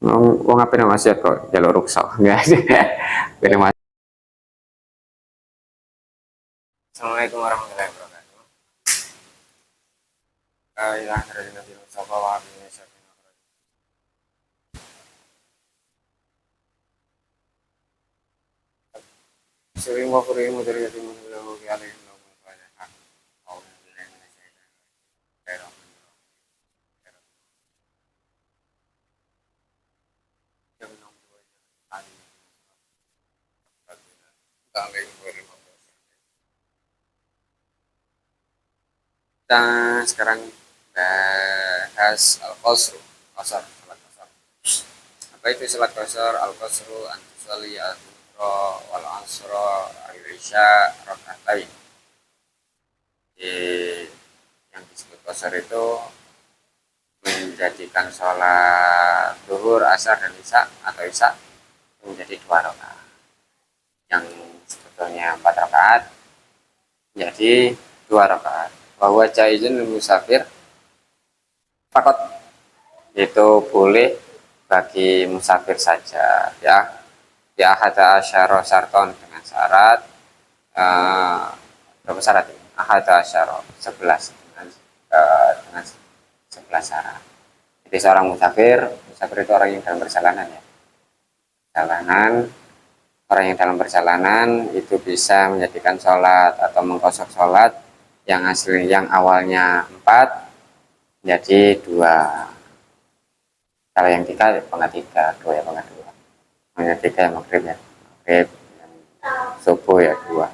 Wong apa nama maksiat kok jalur rukso enggak sih. Assalamualaikum warahmatullahi wabarakatuh. Ilah dari Nabi Mustafa wa alihi wasallam. Sering wa kurim dari yatim lahu bi alaihi wa sallam. A'udzu billahi minasy syaithanir rajim. Kita sekarang bahas al-qasr, qasar, salat qasar. Apa itu salat qasar? Al-qasru an tusalli al-dhuhra wal 'asra al-isya rak'atain. Yang disebut qasar itu menjadikan sholat zuhur, asar, dan isya atau isya menjadi 2 rakaat. Yang sebetulnya 4 rakaat jadi 2 rakaat. Bahwa jaizun musafir fakot, itu boleh bagi musafir saja ya. Ya ahada asyara sarton, dengan syarat berapa syarat ini? Ahada asyara 11 dengan 11 syarat. Jadi seorang musafir itu orang yang dalam perjalanan ya. Orang yang dalam perjalanan itu bisa menjadikan sholat atau mengkosor sholat yang asli yang awalnya 4 jadi 2. Kalau yang 3 ya pangkat 3, 2 ya pangkat 2. Yang 3 ya maghrib ya. Maghrib, yang subuh ya 2.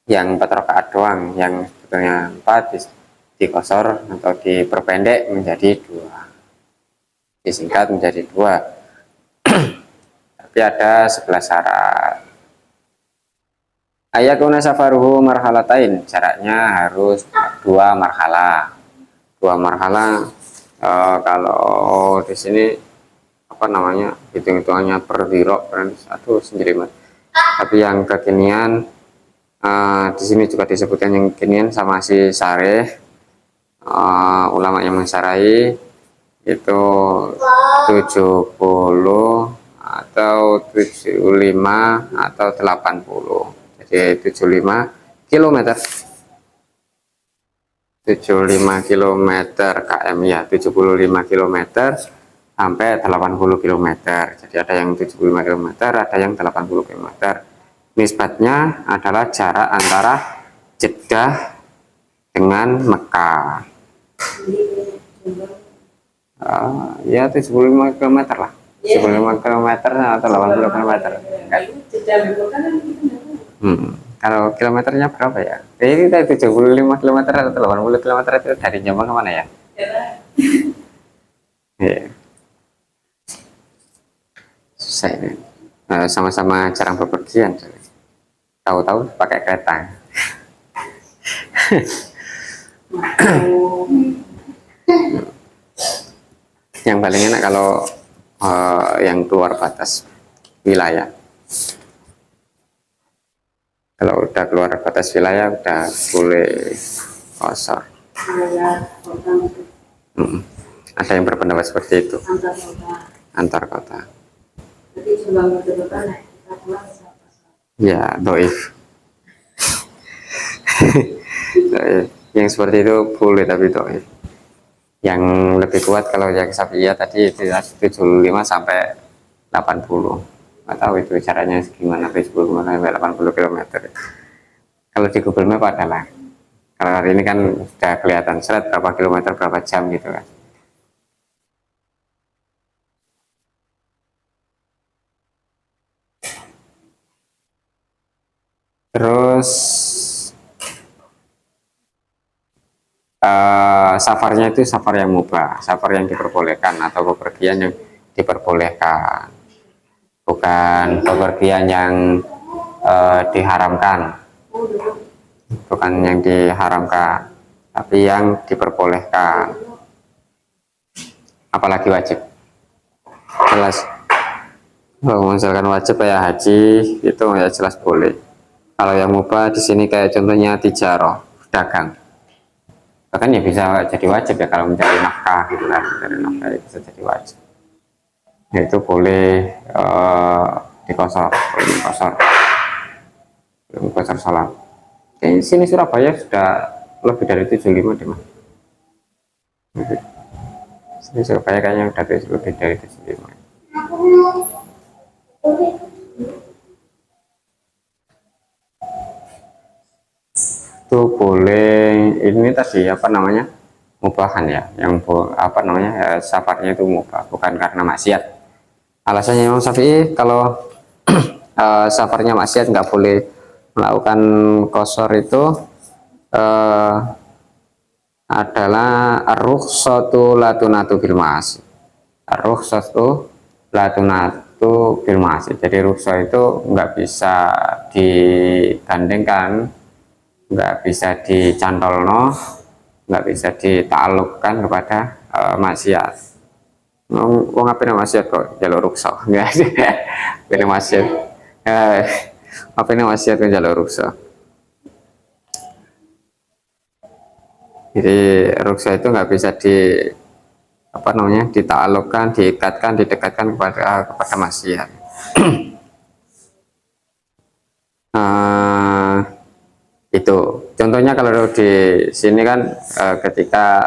Yang 4 rakaat doang, yang sebetulnya 4 dikosor atau diperpendek menjadi 2. Disingkat menjadi 2. Tapi ada 11 syarat. Ayakuna safaruhu marhalatain, jaraknya harus 2 marhalah. 2 marhalah kalau di sini apa namanya, hitung-hitungannya per dirok satu sendiri. Tapi yang kekinian di sini juga disebutkan yang kekinian sama si Sareh, ulama yang mensarai itu 70 atau 75 atau 80. Jadi 75 km km ya, 75 km sampai 80 km. Jadi ada yang 75 km, ada yang 80 km. Nisbatnya adalah jarak antara Jeddah dengan Mekah. Ya 75 km lah. 75 km atau 80 km. Kalau kilometernya berapa ya? Ini kita 75 km atau 80 km itu dari Jombang ke mana ya? Yeah. Susah ini. Sama-sama jarang bepergian. Tahu-tahu pakai kereta. Yang paling enak kalau yang keluar batas wilayah. Kalau udah keluar batas wilayah udah boleh kosor. Ada yang berpendapat seperti itu. Antar kota. Ya, doif. Yang seperti itu boleh tapi doif. Yang lebih kuat kalau yang Syafi'iyah tadi itu 75 sampai 80. Nggak tahu itu caranya gimana, Facebook sampai 80 km. Kalau di Google Map adalah, kalau hari ini kan sudah kelihatan seret berapa kilometer berapa jam gitu kan. Terus safarnya itu safar yang mubah, safar yang diperbolehkan atau bepergian yang diperbolehkan, bukan bepergian yang diharamkan, bukan yang diharamkan, tapi yang diperbolehkan. Apalagi wajib, jelas. Kalau misalkan wajib kayak haji itu ya jelas boleh. Kalau yang mubah di sini kayak contohnya tijarah, dagang. Bahkan ya bisa jadi wajib ya kalau mencari nafkah gitu kan, mencari nafkah ya bisa jadi wajib. Itu boleh dikosor, boleh dikosor sholat. Di sini Surabaya sudah lebih dari 75 deh mas. Sini Surabaya kayaknya udah lebih dari 75. Itu boleh, ini tadi apa namanya, mubahan ya, yang apa namanya ya, safarnya itu mubah, bukan karena maksiat. Alasannya Imam Syafi'i kalau safarnya maksiat nggak boleh melakukan kosor itu eh, adalah rukhsatu latunatu bil ma'asi. Rukhsatu latunatu bil ma'asi. Jadi rukhsah itu nggak bisa digandengkan, nggak bisa dicantolno, nggak bisa ditaklukkan kepada maksiat. Wong apa nama maksiat kok jalur rukhsah? Nggak sih, apa maksiat? Apa maksiat kok jalur rukhsah? Jadi rukhsah itu nggak bisa di apa namanya ditaklukkan, diikatkan, didekatkan kepada maksiat. Itu contohnya kalau di sini kan ketika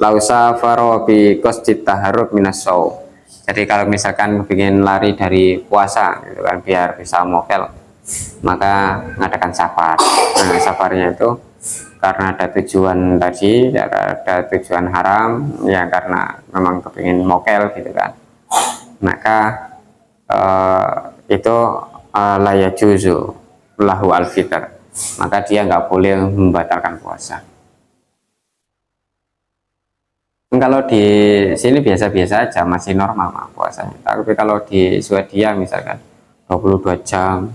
lausa farobi qasdit taharrub minas shaum. Jadi kalau misalkan ingin lari dari puasa gitu kan biar bisa mokel, maka mengadakan safar. Nah, safarnya itu karena ada tujuan tadi, ada tujuan haram ya, karena memang kepingin mokel gitu kan, maka itu layak juzu lahu al-fitr, maka dia nggak boleh membatalkan puasa. Kalau di sini biasa-biasa aja, masih normal mah puasanya. Tapi kalau di Swedia misalkan 22 jam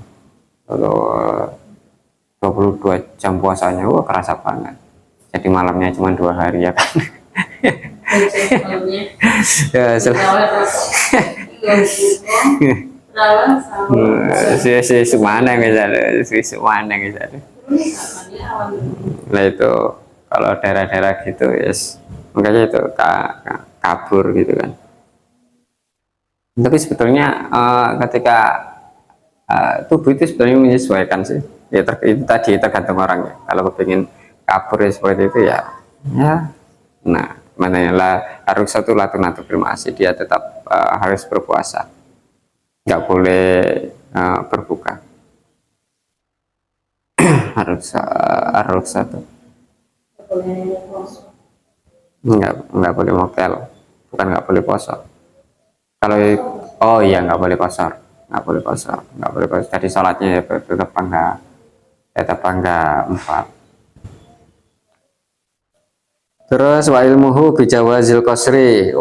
atau 22 jam puasanya, wah kerasa banget. Jadi malamnya cuma 2 hari ya kan. Ya, semana misalnya, semana misalnya. Nah itu kalau daerah-daerah gitu yes, makanya itu kabur gitu kan. Tapi sebetulnya ketika tubuh itu sebenarnya menyesuaikan sih ya, itu tadi tergantung orangnya. Kalau kepingin kabur ya seperti itu ya, nah mana lah, harus satu latunatu masih dia tetap harus berpuasa, nggak boleh berbuka. harus satu, nggak boleh mokel, bukan nggak boleh poso. Kalau oh iya nggak boleh kosor, nggak boleh kosor. Jadi sholatnya ya tetap enggak 4. Terus wa ilmuhu bijawazil qasri,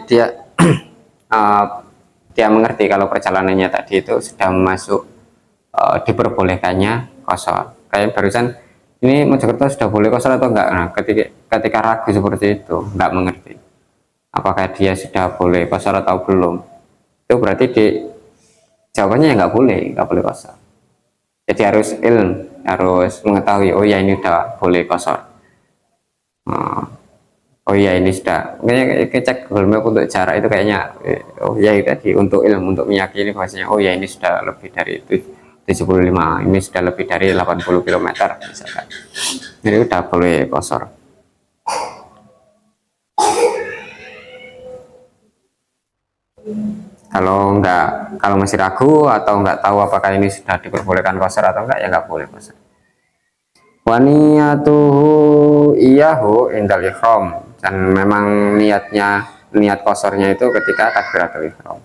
dia dia mengerti kalau perjalanannya tadi itu sudah masuk diperbolehkannya kosor. Kayak barusan ini Mojokerto sudah boleh kosor atau enggak? Nah, ketika ragu seperti itu, enggak mengerti apakah dia sudah boleh kosor atau belum, itu berarti jawabannya ya nggak boleh kosor. Jadi harus mengetahui, oh ya ini udah boleh kosor, oh ya ini sudah, kayaknya cek Google Map untuk jarak itu kayaknya, oh ya itu tadi untuk untuk meyakini bahwasanya oh ya ini sudah lebih dari 75, ini sudah lebih dari 80 km misalkan, jadi udah boleh kosor. Kalau masih ragu atau nggak tahu apakah ini sudah diperbolehkan kosor atau enggak, ya nggak boleh kosor. Waniyatuhu iyahu indal ihram, dan memang niat kosornya itu ketika takbiratul ihram.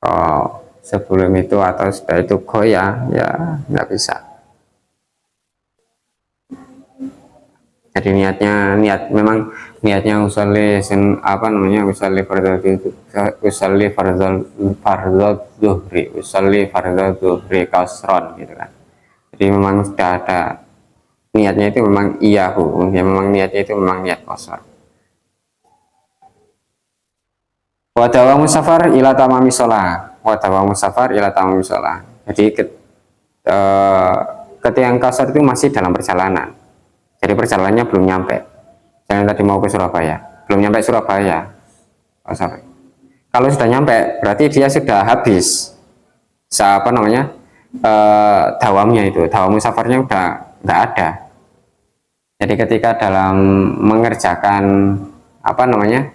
Oh, sebelum itu atau sudah itu goyah ya nggak bisa. Jadi memang niatnya usolli apa namanya, usolli fardhu dhuhri kasron gitu kan. Jadi memang sudah ada niatnya itu memang iyahu, ya memang niatnya itu memang niat kosor. Wadawa musafar ila tamami sholah, jadi ketika kosor itu masih dalam perjalanan, jadi perjalanannya belum nyampe. Saya tadi mau ke Surabaya, belum nyampe Surabaya, kosor. Kalau sudah nyampe berarti dia sudah habis apa namanya dawamnya, itu dawam musafarnya udah nggak ada. Jadi ketika dalam mengerjakan apa namanya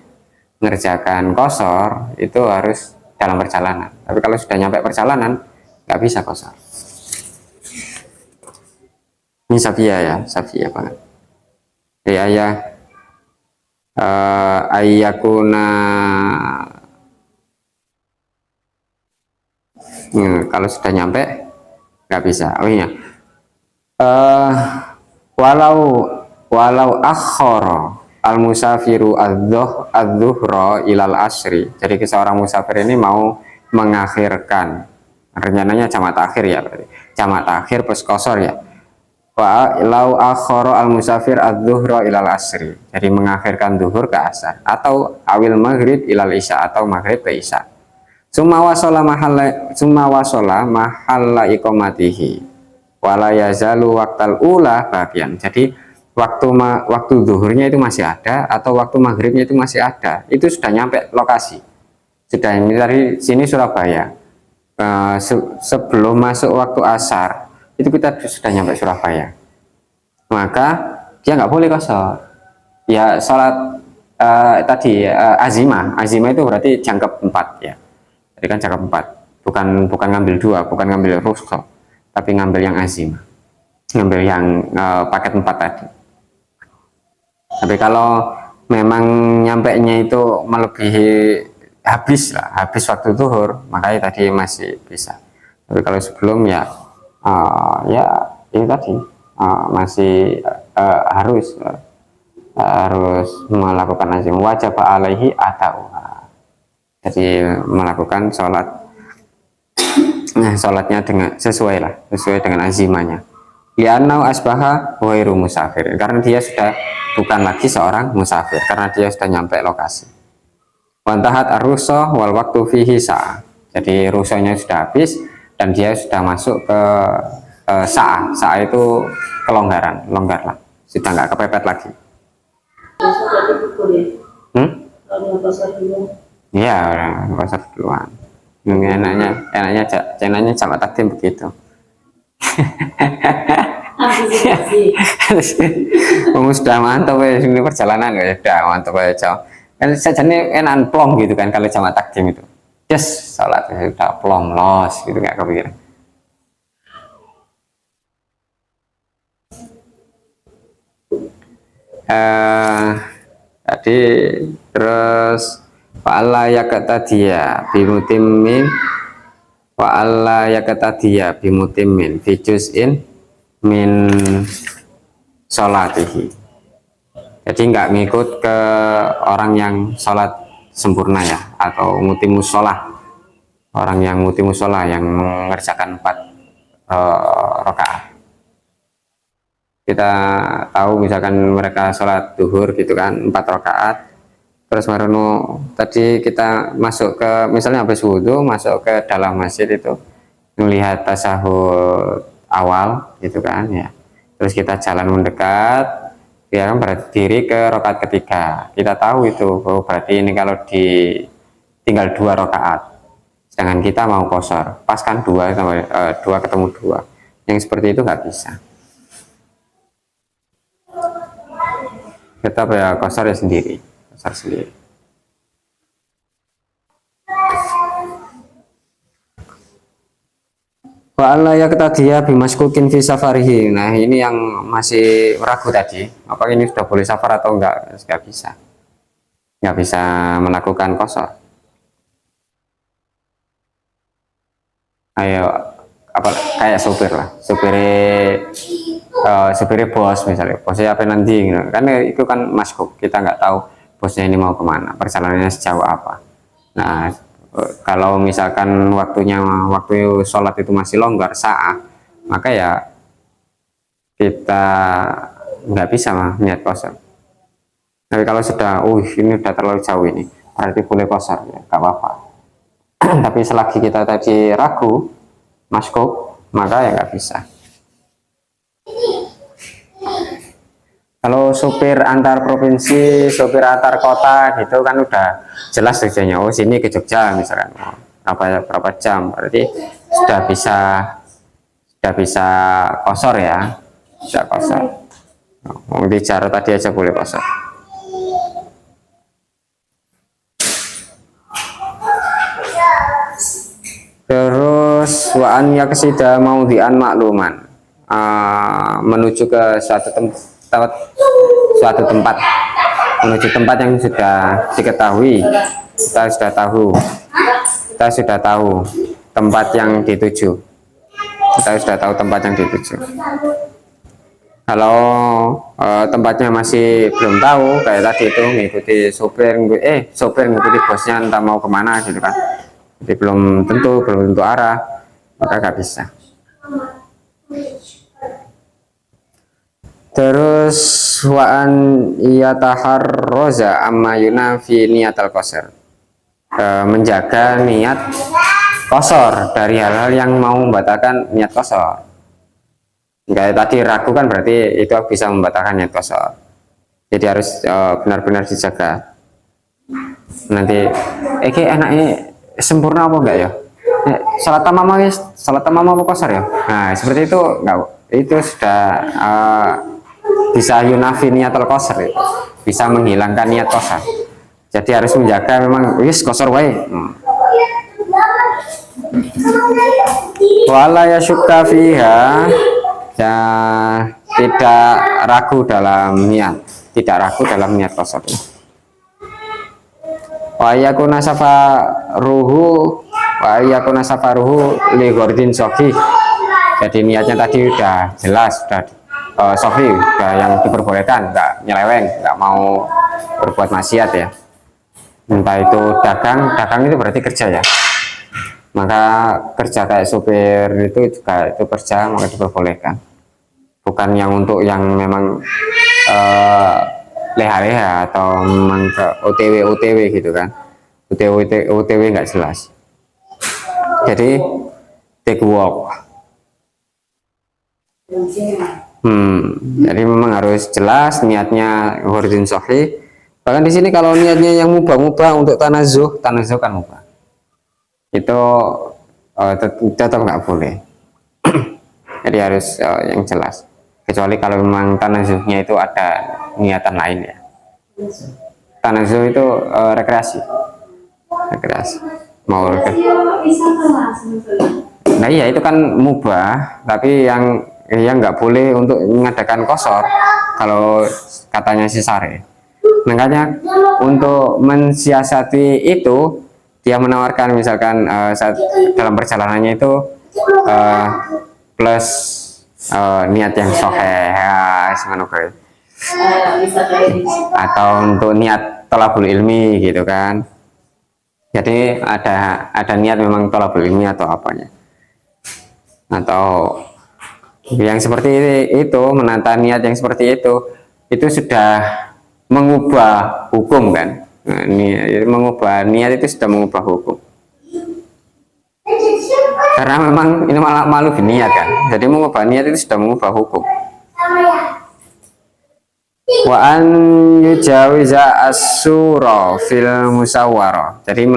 mengerjakan kosor itu harus dalam perjalanan. Tapi kalau sudah nyampe perjalanan nggak bisa kosor. Ini sabia banget. Jadi ayakuna kalau sudah nyampe nggak bisa. Oh iya, walau akhara al musafiru adzuhra ilal asri. Jadi seorang musafir ini mau mengakhirkan, rencananya jamak takhir ya, berarti jamak takhir plus kosor ya. Walau akhara al musafir adzuhra ilal asri, jadi mengakhirkan zuhur ke asar, atau awil maghrib ilal isya, atau maghrib ke isya. Summa wasola mahalla iqamatihi wala yazalu waktal ula bagian. Jadi waktu zuhurnya itu masih ada, atau waktu maghribnya itu masih ada, itu sudah nyampe lokasi. Sudah, ini dari sini Surabaya, sebelum masuk waktu asar itu kita sudah nyampe Surabaya, maka dia nggak boleh kosor ya. Sholat azimah itu berarti jangkep 4 ya. Jadi kan jangkep 4, bukan ngambil 2, bukan ngambil rukhsah, tapi ngambil yang azimah, ngambil yang paket 4 tadi. Tapi kalau memang nyampe nya itu melebihi habis waktu zuhur, makanya tadi masih bisa. Tapi kalau sebelum ya ya ini tadi masih harus melakukan azim. Wajib alaihi atauha, jadi melakukan sholatnya sesuai dengan azimanya. Li'annau asbaha ghairu musafir, karena dia sudah bukan lagi seorang musafir, karena dia sudah nyampe lokasi. Wantahat ar-rukhsah wal waktu fihi sa'ah, jadi rukhsahnya sudah habis dan dia sudah masuk ke sa'ah itu kelonggaran, longgar lah, sudah nggak kepepet lagi. Iya, kosor duluan. Enaknya jamak takdim begitu. Sudah mantap ya ini perjalanan, ya udah mantap aja. Kan saja nih enak plong gitu kan kalau jamak takdim itu. Yes, sholat sudah plong los gitu, nggak kepikiran. Tadi terus fa'alla yakatadia bimutimmin fi juz'in min sholatihi. Jadi nggak ngikut ke orang yang sholat sempurna ya, atau mutimus sholah, orang yang mutimus sholah yang mengerjakan 4 rakaat. Kita tahu misalkan mereka sholat duhur gitu kan 4 rakaat, terus marono tadi kita masuk ke, misalnya habis wudhu masuk ke dalam masjid itu melihat tasahud awal gitu kan ya, terus kita jalan mendekat ya kan, berdiri ke rakaat ketiga, kita tahu itu berarti ini kalau tinggal 2 rakaat, sedangkan kita mau kosor, pas kan 2 ketemu 2, yang seperti itu nggak bisa. Kita ya kosor ya sendiri, kosor sendiri. Wa alla yaqtadiya bimaskukin fi safarihi. Nah, ini yang masih ragu tadi, apa ini sudah boleh safar atau enggak? Nggak bisa. Nggak bisa melakukan kosor. Ayo apa kayak supir lah, supirnya bos misalnya, bosnya apa nanti gitu. Kan itu kan maskuk, kita nggak tahu bosnya ini mau kemana, perjalanannya sejauh apa. Nah, kalau misalkan waktu sholat itu masih longgar saat, maka ya kita nggak bisa niat kosor. Tapi kalau sudah ini udah terlalu jauh ini, berarti boleh kosor ya, nggak apa-apa. Tapi selagi kita tadi ragu maka ya nggak bisa. Kalau supir antar provinsi, supir antar kota gitu kan udah jelas tujuannya. Oh sini ke Jogja misalkan, oh, berapa jam, berarti sudah bisa kosor ya, bisa kosor. Oh, di Jaro tadi aja boleh kosor. Terus waan yaksida maudhi'an makluman, menuju ke suatu tempat, menuju tempat yang sudah diketahui, kita sudah tahu tempat yang dituju, kalau tempatnya masih belum tahu, kayak tadi itu ngikuti sopir ngikuti bosnya entah mau kemana gitu kan, jadi belum tentu arah, maka nggak bisa. Terus waan yataharroza amma yunafi niatal qasar, menjaga niat kosor dari hal-hal yang mau membatalkan niat kosor. Kayak tadi ragu kan berarti itu bisa membatalkan niat kosor, jadi harus benar-benar dijaga. Nanti enaknya sempurna apa enggak ya, salat tamam apa kosor ya, nah seperti itu enggak, itu sudah bisa yunafi niatul kosor, bisa menghilangkan niat kosor, jadi harus menjaga memang wis kosor wae. Wala yasyukka fiha, ya tidak ragu dalam niat kosor. Wa yakuna safaruhu li ghordin sahih, jadi niatnya tadi udah jelas, sudah sahih, udah yang diperbolehkan, nggak nyeleweng, nggak mau berbuat maksiat ya, entah itu dagang itu berarti kerja ya, maka kerja kayak supir itu juga itu kerja, maka diperbolehkan, bukan yang untuk yang memang leha-leha atau memang ke OTW gitu kan, OTW nggak jelas, jadi take walk. Jadi memang harus jelas niatnya ghordin sahih. Bahkan di sini kalau niatnya yang mubah untuk tanazuh kan mubah, itu tetap nggak boleh. Jadi harus yang jelas, kecuali kalau memang tanazuhnya itu ada niatan lain ya. Tanazuh itu rekreasi mau nah iya itu kan mubah, tapi yang nggak boleh untuk mengadakan kosor kalau katanya si Sare. Makanya untuk mensiasati itu, dia menawarkan misalkan saat dalam perjalanannya itu plus niat yang soheh atau untuk niat tolabul ilmi gitu kan, jadi ada niat memang tolabul ilmi atau apanya, atau yang seperti itu, menata niat yang seperti itu sudah mengubah hukum kan. Nah, mengubah niat itu sudah mengubah hukum, karena memang ini malu niat kan, jadi mengubah niat itu sudah mengubah hukum. Wa an yujawiza as-sura fil musawwarah, jadi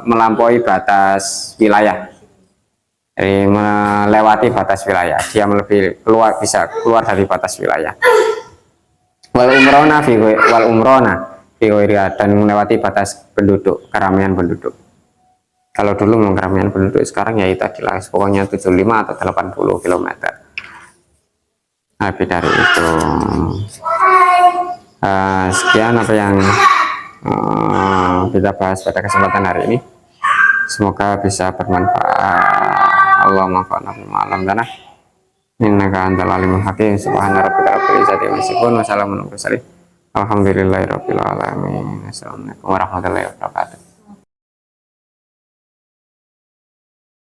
melampaui batas wilayah, jadi melewati batas wilayah, dia bisa keluar dari batas wilayah. Wal umrona fi dan melewati batas penduduk, keramaian penduduk. Kalau dulu memang keramaian penduduk, sekarang ya itu adalah pokoknya 75 atau 80 km. Lebih dari itu. Sekian apa yang kita bahas pada kesempatan hari ini, semoga bisa bermanfaat. Allahumma fa'alna bima 'allamtana innaka antal alimul hakim. Subhana rabbika rabbil izzati amma yasifun wa salamun alal mursalin walhamdulillahi rabbil alamin. Assalamualaikum warahmatullahi wabarakatuh.